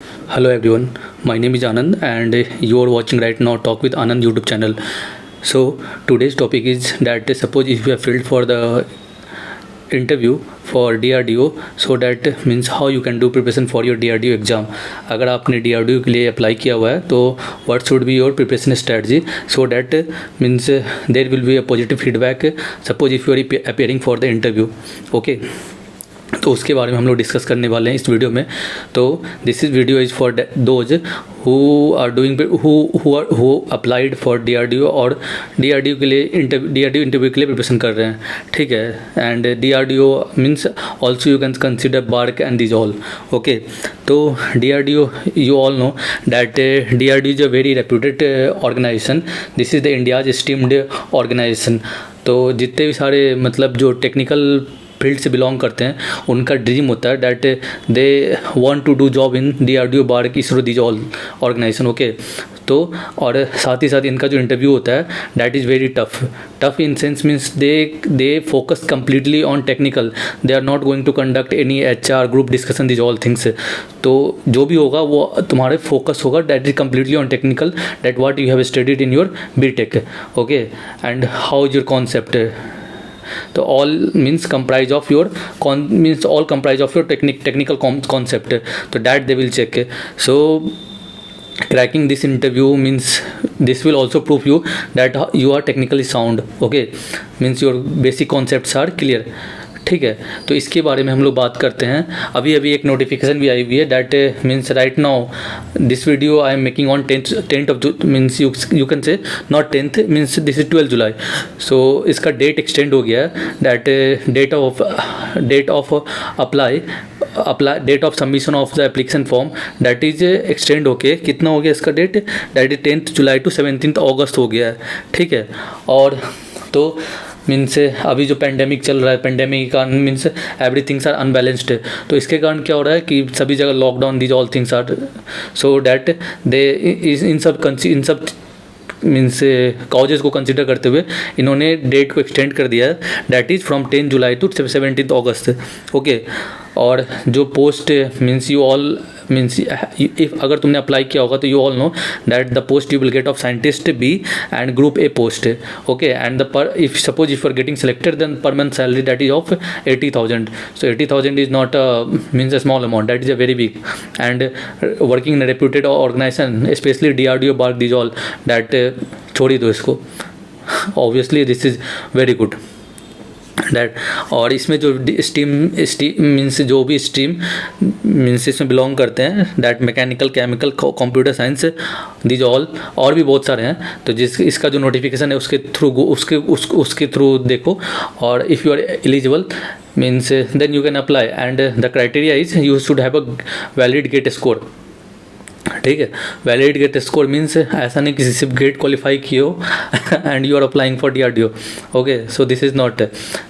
Hello everyone, my name is Anand and you are watching right now Talk with Anand YouTube channel. So today's topic is that suppose if you are filled for the interview for DRDO, so that means how you can do preparation for your DRDO exam. अगर आपने DRDO के लिए apply किया हुआ है तो what should be your preparation strategy so that means there will be a positive feedback suppose if you are appearing for the interview. Okay, तो उसके बारे में हम लोग डिस्कस करने वाले हैं इस वीडियो में. तो this is video is for those who are doing who applied for DRDO और DRDO के लिए DRDO इंटरव्यू के लिए प्रिपरेशन कर रहे हैं. ठीक है, and DRDO means also you can consider BARC and this all. Okay, तो DRDO you all know that DRDO is a very reputed organisation. This is the India's esteemed organisation. तो जितने भी सारे मतलब जो टेक्निकल फील्ड से belong करते हैं उनका ड्रीम होता है that they want to do job in DRDO BARC ISRO these all organisation. Okay, तो और साथ ही साथ इनका जो इंटरव्यू होता है that is very tough in sense means they focus completely on technical. They are not going to conduct any HR group discussion these all things. तो जो भी होगा वो तुम्हारे फोकस होगा that is completely on technical that what you have studied in your BTech. Okay, and how is your concept. तो all means comprise of your means all comprise of your technical concept. तो that they will check. So cracking this interview means this will also prove you that you are technically sound. Okay, means your basic concepts are clear. ठीक है, तो इसके बारे में हम लोग बात करते हैं. अभी एक नोटिफिकेशन भी आई हुई है that means right now this video I am making on 10th of means you can say not 10th means this is 12 July. So इसका डेट एक्सटेंड हो गया है that date of apply date of submission of the application form that is extend होके कितना हो गया इसका date that is 10th July to 17th अगस्त हो गया है. ठीक है, और तो मीन्स अभी जो पेंडेमिक चल रहा है पेंडेमिक के कारण मीन्स एवरीथिंग्स आर अनबैलेंस्ड. तो इसके कारण क्या हो रहा है कि सभी जगह lockdown these all things are so that they इन सब मीन्स कॉजेज़ को कंसिडर करते हुए इन्होंने डेट को एक्सटेंड कर दिया है that is from 10 July to 17th अगस्त. ओके, और जो post means you all means if अगर तुमने अप्लाई किया होगा तो you all know that the post you will get of scientist B and group A post. Okay, and the if suppose if you are getting selected then per month salary that is of 80,000. So 80,000 is not means a small amount, that is a very big. And working in reputed organisation specially DRDO BARC these all that छोड़ी दो इसको. Obviously this is very good that. और इसमें जो stream means जो भी stream means इसमें belong करते हैं that mechanical chemical computer science these all और भी बहुत सारे हैं. तो इसका जो नोटिफिकेशन है उसके थ्रू देखो. और if you are eligible means then you can apply and the criteria is you should have a valid GATE score. ठीक है, वैलिड गेट स्कोर मीन्स ऐसा नहीं किसी सिर्फ गेट क्वालिफाई किए हो and you are applying for DRDO. Okay, so this is not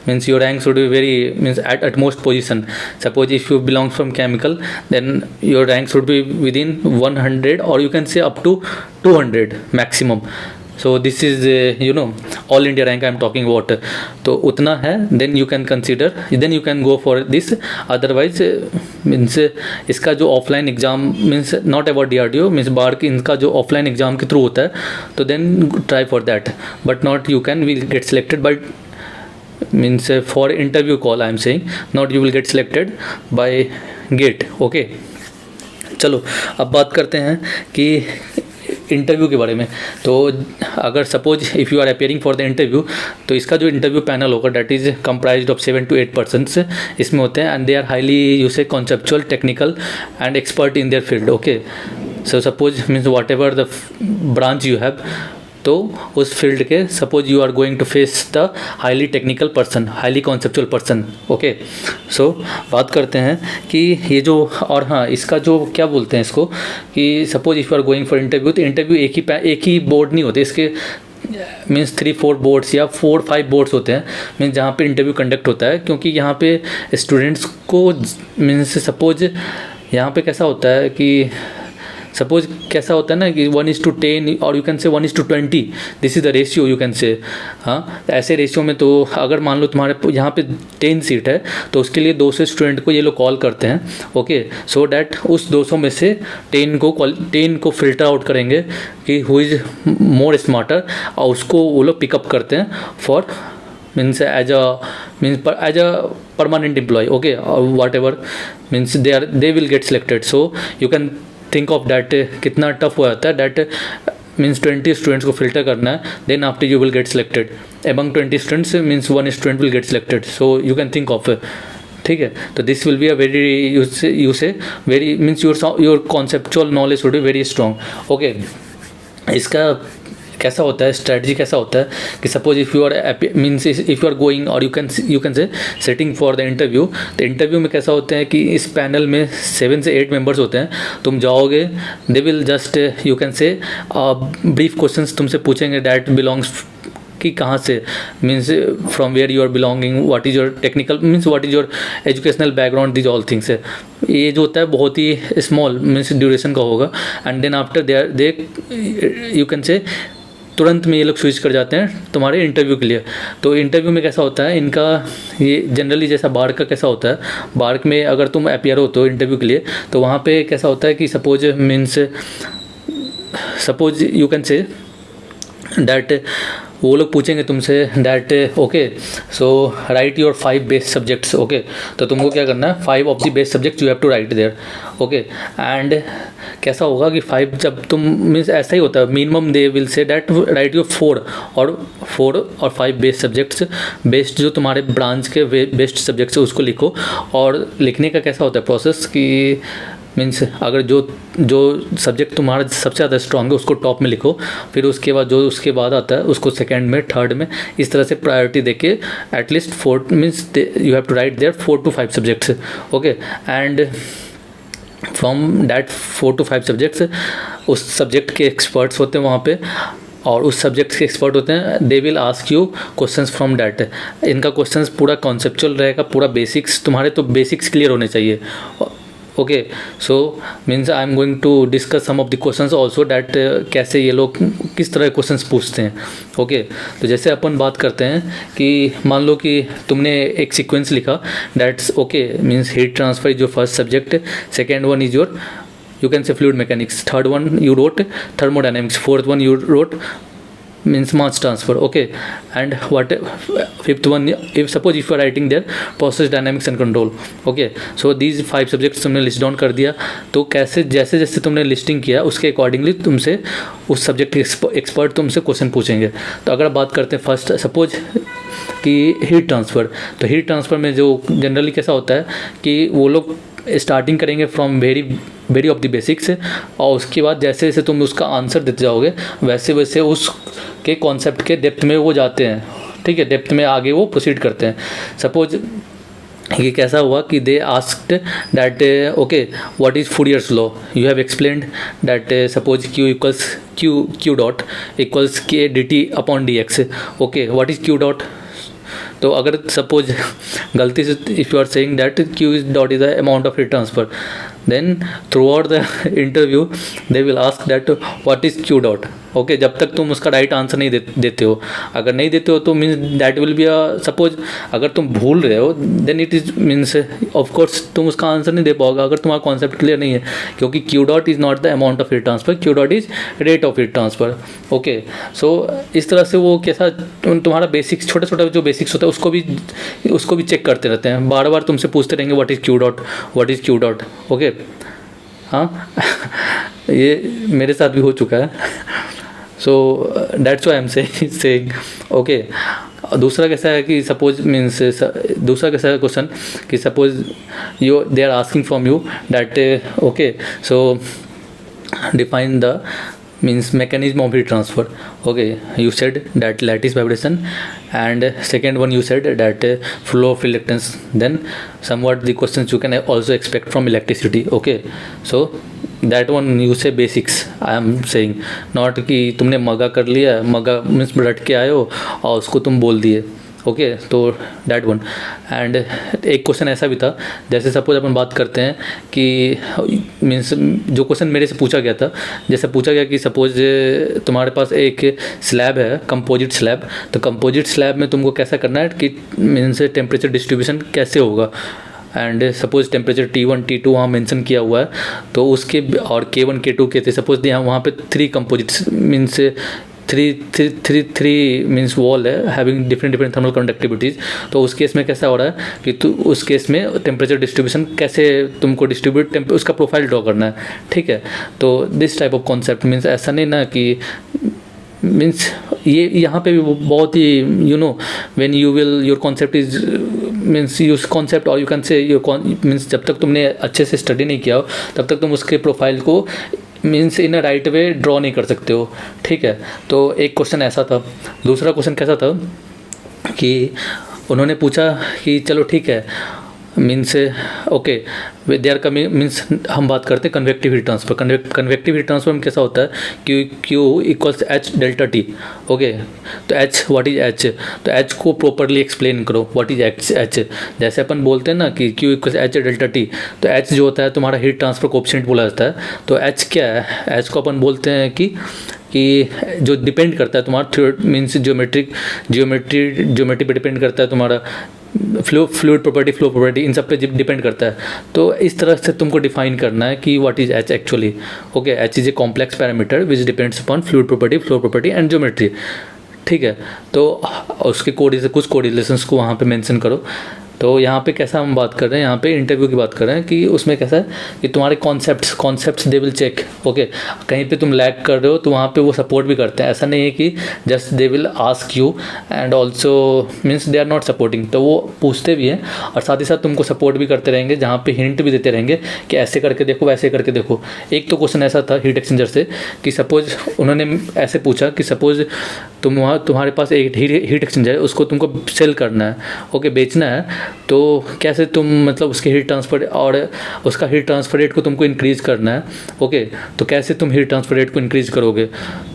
means your rank should be very means at utmost position. Suppose if you belongs from chemical then your rank should be with in 100 और you can say up to 200 maximum. So this is you know all India rank I am talking about. तो उतना है then you can consider then you can go for this. Otherwise means इसका जो offline exam means not about DRDO means BARC इनका जो offline exam के through होता है तो then try for that but not you can will get selected but means for interview call I am saying not you will get selected by GATE. Okay, चलो अब बात करते हैं कि इंटरव्यू के बारे में. तो अगर suppose if you are appearing for the interview तो इसका जो इंटरव्यू पैनल होगा that is comprised of 7 to 8 persons इसमें होते हैं and they are highly you say conceptual technical and expert in their field. Okay, so suppose means whatever the branch you have तो उस field के suppose you are going to face the highly technical person highly conceptual person. Okay, सो बात करते हैं कि ये जो और हाँ इसका जो क्या बोलते हैं इसको कि suppose if you are going for interview तो इंटरव्यू एक ही बोर्ड नहीं होते इसके मीन्स 3-4 बोर्ड्स या 4-5 बोर्ड्स होते हैं मीन्स जहाँ पे इंटरव्यू कंडक्ट होता है. क्योंकि यहाँ पे स्टूडेंट्स को मीन्स सपोज यहाँ पे कैसा होता है कि सपोज कैसा होता है ना कि 1:10 और यू कैन से 1:20, this is the ratio you can से। हाँ, ऐसे रेशियो में तो अगर मान लो तुम्हारे यहाँ पे 10 सीट है तो उसके लिए 200 स्टूडेंट को ये लोग कॉल करते हैं। ओके, सो डैट उस 200 में से 10 को फिल्टर आउट करेंगे कि हु इज़ मोर स्मार्टर, और उसको वो लोग पिकअप करते हैं for means as a permanent employ. Okay, और whatever means they will get selected. So you can think of that कितना टफ हो जाता है। डैट मीन्स 20 स्टूडेंट्स को फिल्टर करना है, then after you will get selected. Among 20 students means 1 student will get selected. So you can think of, ठीक है। तो this will be a very you say very means your conceptual knowledge would be very strong. Okay, इसका कैसा होता है, strategy कैसा होता है कि suppose if you are means if you are going और you can say setting for the interview. तो इंटरव्यू में कैसा होता है कि इस पैनल में 7 से 8 मेंबर्स होते हैं। तुम जाओगे, they will just you can say brief questions तुमसे पूछेंगे डैट बिलोंग्स कि कहाँ से means from where you are belonging, what is your technical means what is your educational background, these all things है। ये जो होता है बहुत ही स्मॉल मीन्स ड्यूरेशन का होगा। And then after they you can say तुरंत में ये लोग स्विच कर जाते हैं तुम्हारे इंटरव्यू के लिए। तो इंटरव्यू में कैसा होता है इनका, ये जनरली जैसा बार का कैसा होता है, बार में अगर तुम अपियर हो तो इंटरव्यू के लिए, तो वहाँ पे कैसा होता है कि suppose you can say that वो लोग पूछेंगे तुमसे that okay so write your 5 best subjects. Okay, तो तुमको क्या करना है, 5 of the best subjects you have to write there. Okay, and कैसा होगा कि 5 जब तुम मीन्स ऐसा ही होता है minimum they will say that right your 4 और 5 बेस्ट सब्जेक्ट्स, बेस्ट जो तुम्हारे ब्रांच के बेस्ट सब्जेक्ट्स है उसको लिखो। और लिखने का कैसा होता है प्रोसेस कि मीन्स अगर जो सब्जेक्ट तुम्हारा सबसे ज़्यादा स्ट्रॉन्ग है उसको टॉप में लिखो, फिर उसके बाद जो उसके बाद आता है उसको सेकंड में, थर्ड में, इस तरह से प्रायोरिटी देके at least 4 means you have to write there 4 to 5 subjects. Okay, and from that 4 to 5 subjects उस सब्जेक्ट के एक्सपर्ट्स होते हैं वहाँ पे, और उस सब्जेक्ट के एक्सपर्ट होते हैं, they will ask you questions from that. इनका क्वेश्चंस पूरा कॉन्सेप्चुअल रहेगा, पूरा बेसिक्स तुम्हारे तो बेसिक्स क्लियर होने चाहिए। Okay, so means I am going to discuss some of the questions also that कैसे ये लोग किस तरह के क्वेश्चंस पूछते हैं। ओके, तो जैसे अपन बात करते हैं कि मान लो कि तुमने एक सीक्वेंस लिखा that's okay means heat transfer is your first subject, second one is your you can say fluid mechanics, third one you wrote thermodynamics, fourth one you wrote means mass transfer. Okay, and what fifth one, if suppose if you are writing there process dynamics and control. Okay, so these 5 subjects तुमने list down कर दिया। तो कैसे जैसे जैसे तुमने listing किया उसके अकॉर्डिंगली तुमसे उस सब्जेक्ट के एक्सपर्ट तुमसे क्वेश्चन पूछेंगे। तो अगर बात करते हैं फर्स्ट सपोज कि हीट ट्रांसफ़र, तो हीट ट्रांसफ़र में जो जनरली कैसा होता है कि वो लोग स्टार्टिंग करेंगे from very of the basics, और उसके बाद जैसे जैसे तुम उसका आंसर देते जाओगे वैसे वैसे उसके कॉन्सेप्ट के डेप्थ में वो जाते हैं। ठीक है, डेप्थ में आगे वो प्रोसीड करते हैं। सपोज ये कैसा हुआ कि they asked that okay what is Fourier's law, you have explained that suppose Q dot equals K D T upon D X. Okay, what is Q dot, तो अगर सपोज गलती से if you are saying that Q is dot is the amount of heat transfer, then throughout the interview they will ask that what is Q dot. Okay, जब तक तुम उसका right answer नहीं देते हो, अगर नहीं देते हो तो means that will be suppose अगर तुम भूल रहे हो then it is means of course तुम उसका आंसर नहीं दे पाओगे अगर तुम्हारा कॉन्सेप्ट क्लियर नहीं है, क्योंकि Q dot is not the amount of heat transfer, Q dot is rate of heat transfer. Okay, so इस तरह से वो कैसा तुम्हारा बेसिक्स छोटा छोटा जो बेसिक्स होता है उसको भी चेक करते रहते हैं, बार बार तुमसे पूछते रहेंगे what is Q dot, what is Q dot. Okay, हाँ ये मेरे साथ भी हो चुका है। So that's why I am saying. Okay, दूसरा कैसा है कि सपोज मीन्स दूसरा कैसा है क्वेश्चन कि suppose you they are asking from you that okay so define the means mechanism of heat transfer. Okay, you said that lattice vibration, and second one you said that flow of reluctance. Then somewhat the questions you can also expect from electricity. Okay, so that one you say basics I am saying, not कि तुमने मगा कर लिया, मगा means रट के आए हो और उसको तुम बोल दिए। ओके, तो दैट वन। एंड एक क्वेश्चन ऐसा भी था, जैसे सपोज अपन बात करते हैं कि मीन्स जो क्वेश्चन मेरे से पूछा गया था, जैसे पूछा गया कि सपोज तुम्हारे पास एक स्लैब है, कंपोजिट स्लैब, तो कंपोजिट स्लैब में तुमको कैसा करना है कि मीन्स टेम्परेचर डिस्ट्रीब्यूशन कैसे होगा। And suppose temperature T1 T2 वहाँ मेंशन किया हुआ है, तो उसके और K1 K2 के थे, सपोज यहाँ वहाँ पे 3 composites means three means wall है हैविंग डिफरेंट थर्मल कंडक्टिविटीज़। तो उस केस में कैसा हो रहा है कि तो उस केस में टेम्परेचर डिस्ट्रीब्यूशन कैसे तुमको डिस्ट्रीब्यूट उसका प्रोफाइल ड्रॉ करना है, ठीक है। तो this type of concept means ऐसा नहीं ना कि मीन्स ये यहाँ पे भी बहुत ही when you will your concept is means use concept और you can say your means जब तक तुमने अच्छे से स्टडी नहीं किया हो तब तक तुम उसके प्रोफाइल को means in a right way draw नहीं कर सकते हो, ठीक है। तो एक क्वेश्चन ऐसा था। दूसरा क्वेश्चन कैसा था कि उन्होंने पूछा कि चलो ठीक है means okay they are coming means हम बात करते हैं convective heat transfer. Convective heat transfer में कैसा होता है Q equals H delta T, okay. तो H व्हाट इज H, तो H को प्रॉपरली एक्सप्लेन करो व्हाट इज H। जैसे अपन बोलते हैं ना कि Q equals H delta T, तो H जो होता है तुम्हारा हीट ट्रांसफर कोएफिशिएंट बोला जाता है। तो H क्या है, H को अपन बोलते हैं कि जो डिपेंड करता है तुम्हारा मीन्स ज्योमेट्री पे डिपेंड करता है, तुम्हारा fluid property flow property in सब पे डिपेंड करता है। तो इस तरह से तुमको डिफाइन करना है कि what is H actually, okay. H is a complex parameter which depends upon fluid property flow property and geometry, ठीक है। तो उसके कुछ कोरिलेशंस को वहाँ पे मेंशन करो। तो यहाँ पे कैसा हम बात कर रहे हैं, यहाँ पे इंटरव्यू की बात कर रहे हैं कि उसमें कैसा है कि तुम्हारे concepts they will check, okay. कहीं पे तुम लैग कर रहे हो तो वहाँ पे वो सपोर्ट भी करते हैं, ऐसा नहीं है कि just they will ask you and also means they are not supporting. तो वो पूछते भी हैं और साथ ही साथ तुमको सपोर्ट भी करते रहेंगे, जहाँ पे हिंट भी देते रहेंगे कि ऐसे करके देखो वैसे करके देखो। एक तो क्वेश्चन ऐसा था हीट एक्सचेंजर से कि सपोज उन्होंने ऐसे पूछा कि सपोज तुम्हारे पास एक हीट एक्सचेंजर है, उसको तुमको सेल करना है, ओके, बेचना है। तो कैसे तुम मतलब उसके हीट ट्रांसफर और उसका हीट ट्रांसफर रेट को तुमको इंक्रीज़ करना है, ओके। तो कैसे तुम हीट ट्रांसफर रेट को इंक्रीज़ करोगे।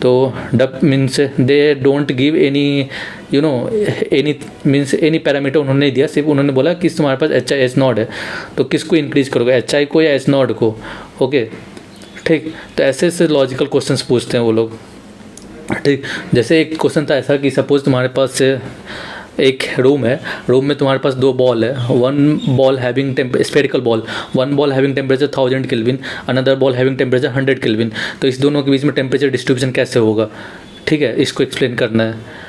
तो dub means they don't give any any parameter उन्होंने नहीं दिया, सिर्फ उन्होंने बोला कि तुम्हारे पास H0 है, तो किसको इंक्रीज़ करोगे, HI को या H0 को, ओके, ठीक। तो ऐसे ऐसे लॉजिकल क्वेश्चंस पूछते हैं वो लोग, ठीक। जैसे एक क्वेश्चन था ऐसा कि सपोज तुम्हारे पास एक रूम है, रूम में तुम्हारे पास 2 बॉल है, one ball having spherical ball, one ball having temperature 1000 kelvin, another ball having temperature 100 kelvin. तो इस दोनों के बीच में टेम्परेचर डिस्ट्रीब्यूशन कैसे होगा, ठीक है, इसको एक्सप्लेन करना है।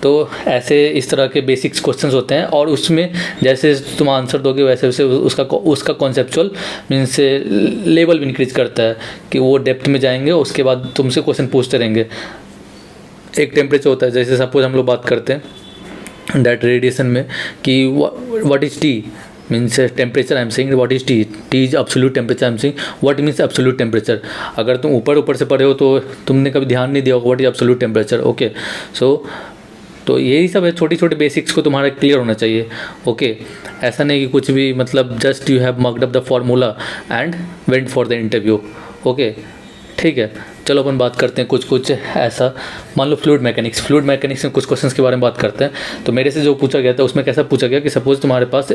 तो ऐसे इस तरह के बेसिक्स क्वेश्चंस होते हैं और उसमें जैसे तुम आंसर दोगे वैसे वैसे उसका कॉन्सेप्चुअल मीन्स लेवल भी इंक्रीज करता है कि वो डेप्थ में जाएंगे, उसके बाद तुमसे क्वेश्चन पूछते रहेंगे। एक टेम्परेचर होता है, जैसे सपोज हम लोग बात करते हैं दैट रेडिएशन में कि what is T means temperature, I am saying what is T is absolute temperature, I am saying what means absolute temperature. अगर तुम ऊपर से पढ़े हो तो तुमने कभी ध्यान नहीं दिया होगा what is absolute temperature, okay. So तो यही सब है, छोटी छोटी बेसिक्स को तुम्हारा क्लियर होना चाहिए, ओके। ऐसा नहीं कि कुछ भी मतलब just you have mucked up the formula and went for the interview, okay, ठीक है। चलो अपन बात करते हैं कुछ ऐसा, मान लो फ्लूइड मैकेनिक्स में कुछ क्वेश्चंस के बारे में बात करते हैं। तो मेरे से जो पूछा गया था उसमें कैसा पूछा गया कि सपोज तुम्हारे पास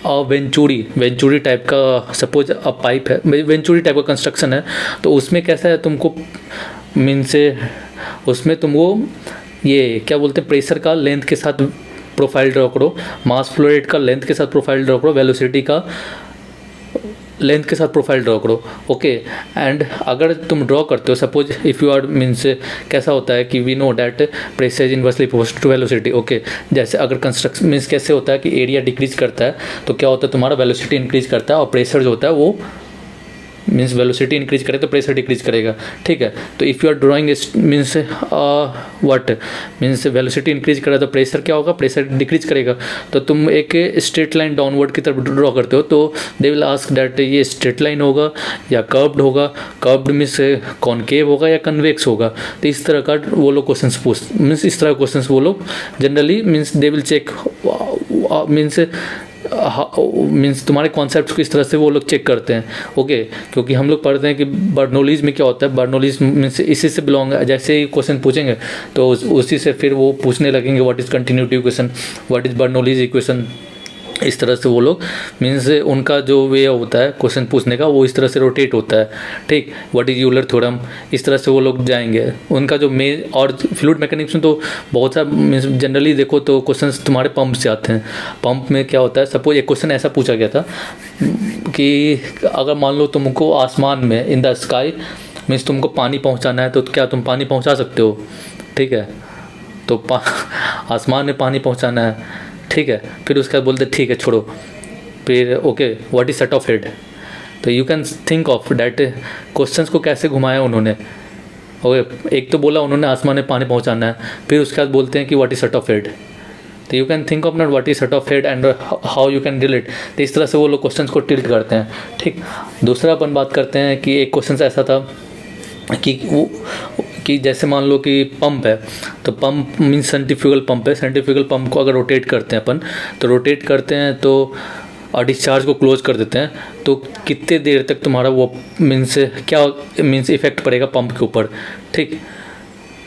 वेंचुरी टाइप का सपोज पाइप है, वेंचुरी टाइप का कंस्ट्रक्शन है। तो उसमें कैसा है तुमको मीन्स उसमें तुमको ये क्या बोलते हैं प्रेशर का लेंथ के साथ प्रोफाइल ड्रॉ करो, मास फ्लो रेट का लेंथ के साथ प्रोफाइल ड्रॉ करो, वेलोसिटी का लेंथ के साथ प्रोफाइल ड्रॉ करो, ओके। एंड अगर तुम ड्रॉ करते हो suppose if you are means कैसा होता है कि we know that pressure is inversely proportional to velocity, okay. जैसे अगर कंस्ट्रक्शन मीन्स कैसे होता है कि एरिया डिक्रीज करता है तो क्या होता है तुम्हारा वेलोसिटी इंक्रीज करता है और प्रेशर जो होता है वो मीन्स वेलोसिटी इंक्रीज करे तो प्रेशर डिक्रीज करेगा, ठीक है। तो if you are drawing means what means velocity increase करे तो प्रेशर क्या होगा, प्रेशर डिक्रीज करेगा। तो तुम एक स्ट्रेट लाइन डाउनवर्ड की तरफ ड्रॉ करते हो तो दे विल आस्क दैट ये स्ट्रेट लाइन होगा या कर्व्ड होगा, कर्व्ड मीन्स कॉनकेव होगा या कन्वेक्स होगा। तो इस तरह का वो लोग क्वेश्चन मीन्स इस तरह क्वेश्चन वो लोग generally means they will check means means तुम्हारे कॉन्सेप्ट को इस तरह से वो लोग चेक करते हैं। ओके, क्योंकि हम लोग पढ़ते हैं कि बर्नौलीज में क्या होता है, बर्नौलीज मीन्स इसी से बिलोंग है। जैसे ही क्वेश्चन पूछेंगे तो उसी से फिर वो पूछने लगेंगे what is continuity equation, what is Bernoulli's equation. इस तरह से वो लोग मीन्स उनका जो वे होता है क्वेश्चन पूछने का वो इस तरह से रोटेट होता है। ठीक, व्हाट इज़ यूलर थ्योरम, इस तरह से वो लोग जाएंगे। उनका जो और फ्लूइड मैकेनिक्स में तो बहुत सा मीन्स जनरली देखो तो क्वेश्चंस तुम्हारे पंप से आते हैं। पंप में क्या होता है, सपोज एक क्वेश्चन ऐसा पूछा गया था कि अगर मान लो तुमको आसमान में इन द स्काई मीन्स तुमको पानी पहुँचाना है तो क्या तुम पानी पहुँचा सकते हो? ठीक है, तो आसमान में पानी पहुँचाना है। ठीक है, फिर उसके बाद बोलते ठीक है छोड़ो, फिर okay what is set of head. तो you can think of that questions को कैसे घुमाया उन्होंने। ओके, एक तो बोला उन्होंने आसमान में पानी पहुंचाना है, फिर उसके बाद बोलते हैं कि what is set of head. तो you can think of not what is set of head and how you can relate. तो इस तरह से वो लोग क्वेश्चंस को टिल्ट करते हैं। ठीक, दूसरा अपन बात करते हैं कि एक क्वेश्चन ऐसा था कि जैसे मान लो कि पंप है, तो पंप मीन्स सेंट्रीफ्यूगल पंप है। सेंट्रीफ्यूगल पंप को अगर रोटेट करते हैं अपन, तो रोटेट करते हैं तो और डिस्चार्ज को क्लोज कर देते हैं, तो कितने देर तक तुम्हारा वो मीन्स क्या मीन्स इफेक्ट पड़ेगा पंप के ऊपर। ठीक,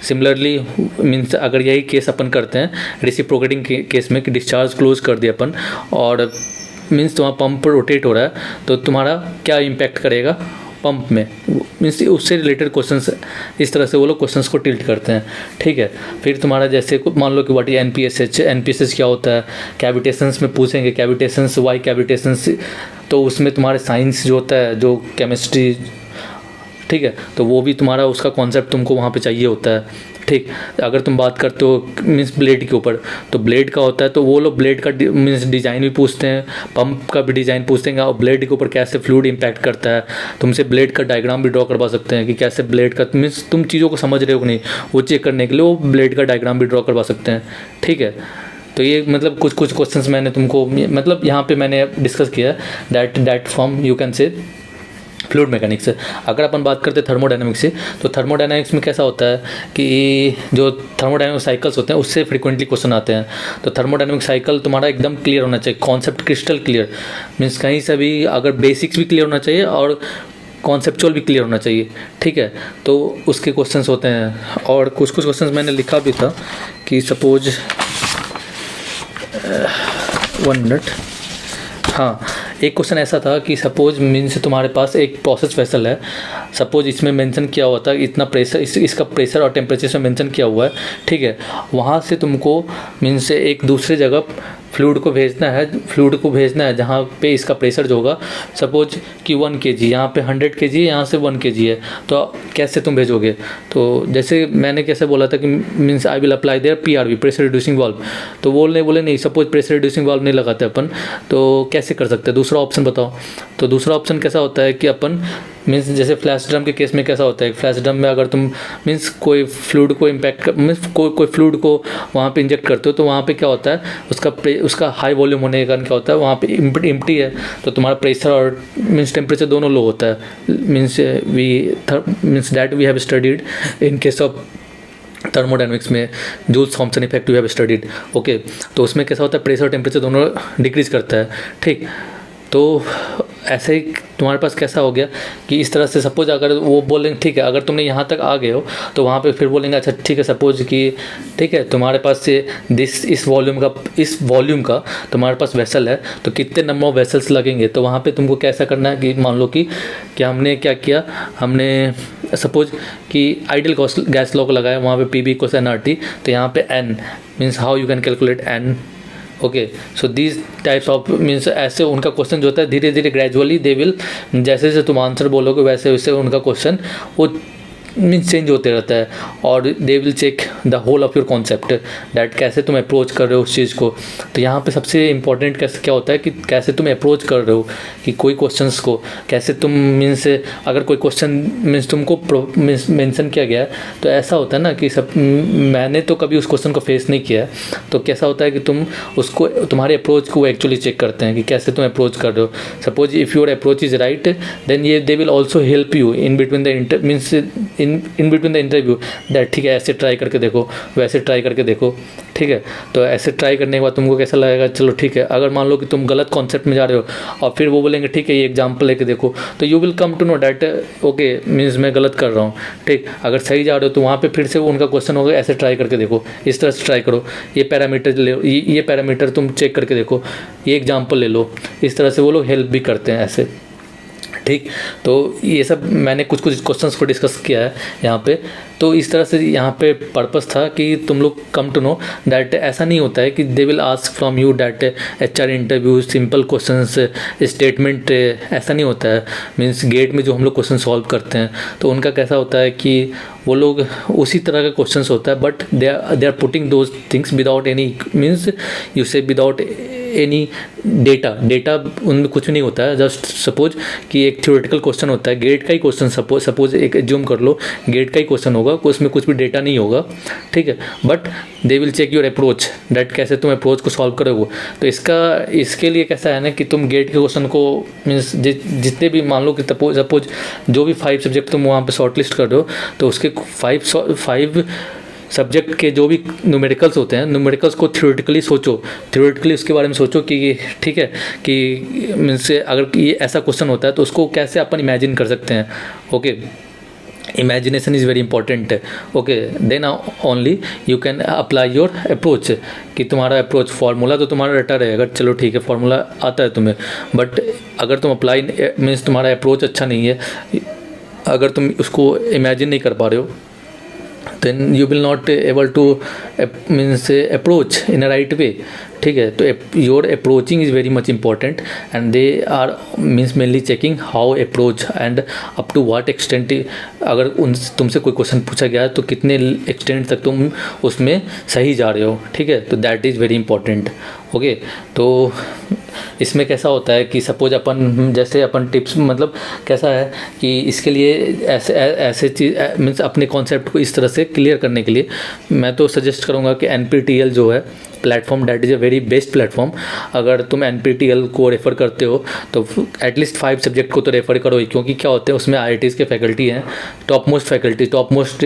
सिमिलरली मीन्स अगर यही केस अपन करते हैं रेसिप्रोकेटिंग केस में कि डिस्चार्ज क्लोज कर दिया अपन और मीन्स तुम्हारा पंप रोटेट हो रहा है, तो तुम्हारा क्या इम्पैक्ट करेगा पंप में, मीन्स उससे रिलेटेड क्वेश्चंस इस तरह से वो लोग क्वेश्चंस को टिल्ट करते हैं। ठीक है, फिर तुम्हारा जैसे मान लो कि व्हाट इज एनपीएसएच क्या होता है, कैविटेशंस में पूछेंगे कैविटेशंस, वाई कैविटेशंस, तो उसमें तुम्हारे साइंस जो होता है जो केमिस्ट्री, ठीक है, तो वो भी तुम्हारा उसका कॉन्सेप्ट तुमको वहाँ पे चाहिए होता है। ठीक, अगर तुम बात करते हो मीन्स ब्लेड के ऊपर, तो ब्लेड का होता है तो वो लोग ब्लेड का मीन्स डिज़ाइन भी पूछते हैं, पंप का भी डिज़ाइन पूछते हैं और ब्लेड के ऊपर कैसे फ्लूइड इम्पैक्ट करता है। तुमसे ब्लेड का डायग्राम भी ड्रॉ करवा सकते हैं कि कैसे ब्लेड का मीन्स तुम चीज़ों को समझ रहे हो कि नहीं, वो चेक करने के लिए वो ब्लेड का डायग्राम भी ड्रॉ करवा सकते हैं। ठीक है, तो ये मतलब कुछ क्वेश्चंस मैंने तुमको मतलब यहाँ पे मैंने डिस्कस किया दैट फ्रॉम यू कैन से फ्लूइड मैकेनिक्स। अगर अपन बात करते हैं थर्मोडायनामिक्स से, तो थर्मोडायनामिक्स में कैसा होता है कि जो थर्मोडायनामिक साइकिल्स होते हैं उससे फ्रीक्वेंटली क्वेश्चन आते हैं। तो थर्मोडायनामिक साइकिल तुम्हारा एकदम क्लियर होना चाहिए, कॉन्सेप्ट क्रिस्टल क्लियर, मीन्स कहीं से भी अगर बेसिक्स भी क्लियर होना चाहिए और कॉन्सेप्चुअल भी क्लियर होना चाहिए। ठीक है, तो उसके क्वेश्चंस होते हैं। और कुछ क्वेश्चंस मैंने लिखा भी था कि सपोज 1 मिनट, हाँ, एक क्वेश्चन ऐसा था कि सपोज मीन्स तुम्हारे पास एक प्रोसेस वेसल है, सपोज इसमें मेंशन किया हुआ था इतना प्रेशर, इसका प्रेशर और टेम्परेचर में मेंशन किया हुआ है। ठीक है, वहाँ से तुमको मीन्स एक दूसरे जगह फ्लूइड को भेजना है जहाँ पे इसका प्रेशर जो होगा, सपोज कि 1 kg, यहाँ पे 100 kg है, यहाँ से 1 kg है, तो कैसे तुम भेजोगे। तो जैसे मैंने कैसे बोला था कि means I will apply there PRV, pressure reducing valve, तो बोले नहीं, सपोज प्रेशर रिड्यूसिंग वाल्व नहीं लगाते अपन, तो कैसे कर सकते हैं, दूसरा ऑप्शन बताओ। तो दूसरा ऑप्शन कैसा होता है कि अपन मीन्स जैसे फ्लैश ड्रम के केस में कैसा होता है, फ्लैश ड्रम में अगर तुम मीन्स कोई फ्लूइड को इम्पैक्ट मीन्स कोई फ्लूइड को वहाँ पे इंजेक्ट करते हो, तो वहाँ पे क्या होता है उसका हाई वॉल्यूम होने के कारण क्या होता है, वहाँ पे एम्प्टी है, तो तुम्हारा प्रेशर और मीन्स टेम्परेचर दोनों लो होता है। Means that we have studied in case of thermodynamics में, Joule's Thomson effect we have studied. Okay, तो उसमें कैसा होता है प्रेशर और टेम्परेचर दोनों डिक्रीज करता है। ठीक, तो ऐसे ही तुम्हारे पास कैसा हो गया कि इस तरह से सपोज अगर वो बोलेंगे ठीक है, अगर तुमने यहाँ तक आ गए हो तो वहाँ पे फिर बोलेंगे अच्छा ठीक है, सपोज कि ठीक है तुम्हारे पास से इस वॉल्यूम का तुम्हारे पास वेसल है, तो कितने नंबर ऑफ वेसल्स लगेंगे। तो वहाँ पे तुमको कैसा करना है कि मान लो कि हमने क्या किया, हमने सपोज कि आइडियल गैस लॉ को लगाया, वहाँ पे PV = nRT, तो यहाँ पे n means how you can calculate n। Okay, so these types of means ऐसे उनका क्वेश्चन जो होता है धीरे धीरे ग्रेजुअली दे विल, जैसे जैसे तुम आंसर बोलोगे वैसे वैसे उनका क्वेश्चन वो मीन्स चेंज होते रहता है, और they will check the whole of your concept that कैसे तुम अप्रोच कर रहे हो उस चीज़ को। तो यहाँ पे सबसे इंपॉर्टेंट क्या होता है कि कैसे तुम अप्रोच कर रहे हो, कि कोई क्वेश्चंस को कैसे तुम मीन्स अगर कोई क्वेश्चन मीन्स तुमको मेंशन किया गया है, तो ऐसा होता है ना कि मैंने तो कभी उस क्वेश्चन को फेस नहीं किया, तो कैसा होता है कि तुम उसको तुम्हारे अप्रोच को एक्चुअली चेक करते हैं कि कैसे तुम अप्रोच कर रहे हो। Suppose if your approach is right, then they will also help you in between the means in between the interview that ठीक है ऐसे ट्राई करके देखो, वैसे ट्राई करके देखो, ठीक है। तो ऐसे ट्राई करने के बाद तुमको कैसा लगेगा, चलो ठीक है। अगर मान लो कि तुम गलत कॉन्सेप्ट में जा रहे हो और फिर वो बोलेंगे ठीक है ये एग्जाम्पल लेके देखो, तो you will come to know that okay means मैं गलत कर रहा हूँ, ठीक। अगर सही जा रहे हो तो वहाँ पे फिर से उनका क्वेश्चन होगा ऐसे ट्राई करके देखो, इस तरह से ट्राई करो, ये पैरामीटर ले, ये पैरामीटर तुम चेक करके देखो, ये एग्जाम्पल ले लो। इस तरह से वो लोग हेल्प भी करते हैं ऐसे, ठीक। तो ये सब मैंने कुछ क्वेश्चंस को डिस्कस किया है यहाँ पे। तो इस तरह से यहाँ पे पर्पस था कि तुम लोग कम टू नो दैट ऐसा नहीं होता है कि दे will ask from you that HR interview simple questions statement, ऐसा नहीं होता है। मीन्स गेट में जो हम लोग क्वेश्चन सॉल्व करते हैं तो उनका कैसा होता है कि वो लोग उसी तरह का क्वेश्चंस होता है, but they are putting those things without any means you say without any data उनमें कुछ नहीं होता है। जस्ट सपोज कि एक थ्योरेटिकल क्वेश्चन होता है, गेट का ही क्वेश्चन, सपोज एक एज्यूम कर लो गेट का ही क्वेश्चन होगा, उसमें कुछ भी डेटा नहीं होगा, ठीक है। But they will check your approach that कैसे तुम अप्रोच को सॉल्व करोगे। तो इसके लिए कैसा है ना कि तुम गेट के क्वेश्चन को मीन्स जितने भी मान लो कि सपोज जो भी 5 सब्जेक्ट तुम वहाँ पे शॉर्ट लिस्ट कर रहे हो, तो उसके 5 सब्जेक्ट के जो भी न्यूमेरिकल्स होते हैं, न्यूमेरिकल्स को थ्योरेटिकली सोचो, थ्योरेटिकली उसके बारे में सोचो कि ठीक है कि मीन्स अगर ये ऐसा क्वेश्चन होता है तो उसको कैसे अपन इमेजिन कर सकते हैं। Okay, imagination is very important. Okay, then only you can apply your approach, कि तुम्हारा अप्रोच फार्मूला तो तुम्हारा रटा रहेगा, चलो ठीक है फार्मूला आता है तुम्हें, बट अगर तुम अप्लाई मीन्स तुम्हारा अप्रोच अच्छा नहीं है, अगर तुम उसको इमेजिन नहीं कर पा रहे हो, then you will not able to means approach in a right way, ठीक है। तो your approaching is very much important and they are means mainly checking how approach and up to what extent. अगर तुमसे कोई question पूछा गया है तो कितने एक्सटेंट तक तुम उसमें सही जा रहे हो, ठीक है। तो that is very important. Okay, तो इसमें कैसा होता है कि सपोज अपन जैसे अपन टिप्स मतलब कैसा है कि इसके लिए ऐसे चीज़ मीन्स अपने कॉन्सेप्ट को इस तरह से क्लियर करने के लिए मैं तो सजेस्ट करूँगा कि NPTEL जो है platform, that is a very best platform. अगर तुम NPTEL को रेफ़र करते हो तो एटलीस्ट 5 सब्जेक्ट को तो रेफ़र करो ही, क्योंकि क्या होते हैं उसमें IITs के फैकल्टी हैं, टॉप मोस्ट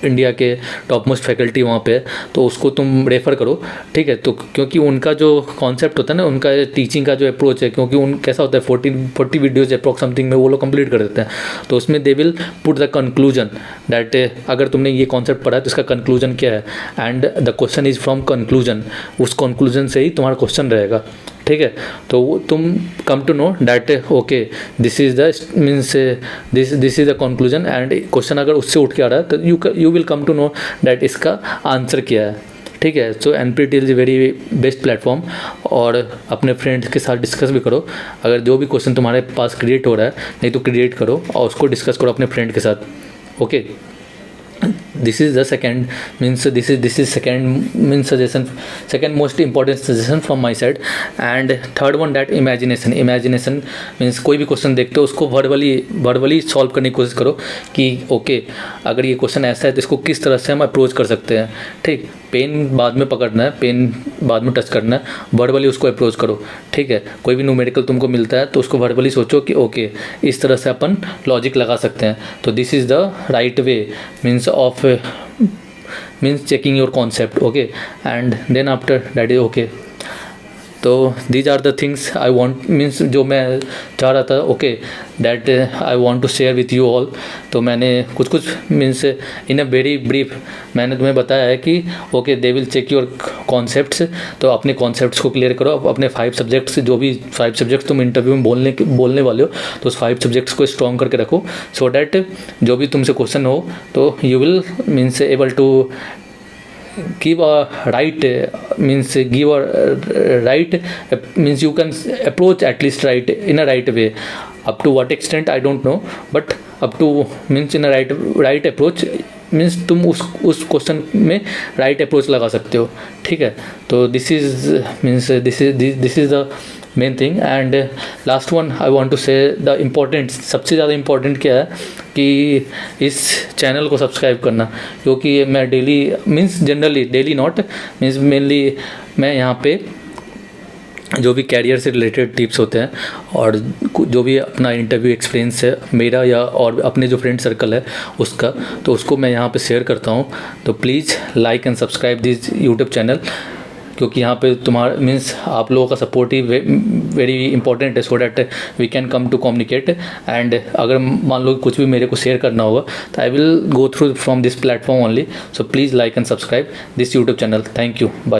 इंडिया के टॉप मोस्ट फैकल्टी वहाँ पे है, तो उसको तुम रेफ़र करो, ठीक है। तो क्योंकि उनका जो कॉन्सेप्ट होता है ना, उनका टीचिंग का जो अप्रोच है, क्योंकि उन कैसा होता है 40 वीडियोज़ अप्रोक्स समथिंग में वो लोग कंप्लीट कर देते हैं, तो उसमें they will put the conclusion that अगर तुमने ये कॉन्सेप्ट पढ़ा है तो इसका कंक्लूजन क्या है, and the question is from conclusion, उस कंक्लूजन से ही तुम्हारा क्वेश्चन रहेगा, ठीक है। तो तुम come to know that okay this is the means this is the conclusion, and question अगर उससे उठ के आ रहा है तो you will come to know that इसका आंसर क्या है, ठीक है। So NPTEL is very best platform, और अपने फ्रेंड्स के साथ डिस्कस भी करो। अगर जो भी क्वेश्चन तुम्हारे पास क्रिएट हो रहा है नहीं तो क्रिएट करो और उसको डिस्कस करो अपने फ्रेंड के साथ। Okay, this is the second means this is second means suggestion, second most important suggestion from my side, and third one that imagination means कोई भी क्वेश्चन देखते हो उसको वर्बली सॉल्व करने की कोशिश करो कि ओके अगर ये क्वेश्चन ऐसा है तो इसको किस तरह से हम अप्रोच कर सकते हैं, ठीक। पेन बाद में पकड़ना है, पेन बाद में टच करना है, वर्बली उसको अप्रोच करो, ठीक है। कोई भी न्यूमेरिकल तुमको मिलता है तो उसको वर्बली सोचो कि ओके इस तरह से अपन लॉजिक लगा सकते हैं, तो this is the right way means of means checking your concept, okay, and then after that is okay। तो these are the things I want means जो मैं चाह रहा था, okay that I want to share with you all. तो मैंने कुछ means in a very brief मैंने तुम्हें बताया है कि okay they will check your concepts, तो अपने कॉन्सेप्ट्स को क्लियर करो, अपने 5 सब्जेक्ट्स जो भी 5 सब्जेक्ट्स तुम इंटरव्यू में बोलने वाले हो तो उस 5 सब्जेक्ट्स को स्ट्रॉन्ग करके रखो, सो डैट जो भी तुमसे क्वेश्चन हो तो you will means able to give a right means give a right means you can approach at least right in a right way, up to what extent I don't know, but up to means in a right approach means तुम उस question में right approach लगा सकते हो, ठीक है। तो this is means this is the main thing, and last one I want to say the important, सबसे ज़्यादा इम्पोर्टेंट क्या है कि इस चैनल को सब्सक्राइब करना, क्योंकि मैं daily means generally daily not means mainly मैं यहाँ पे जो भी कैरियर से रिलेटेड टिप्स होते हैं और जो भी अपना इंटरव्यू एक्सपीरियंस है मेरा या और अपने जो फ्रेंड सर्कल है उसका, तो उसको मैं यहाँ पे शेयर करता हूँ। तो please like and subscribe this YouTube channel, क्योंकि यहाँ पे तुम्हारा मीन्स आप लोगों का सपोर्ट ही वेरी इंपॉर्टेंट है, so that we can come to communicate. And अगर मान लो कुछ भी मेरे को शेयर करना होगा तो I will go through from this platform only. So please like and subscribe this YouTube channel. Thank you, bye.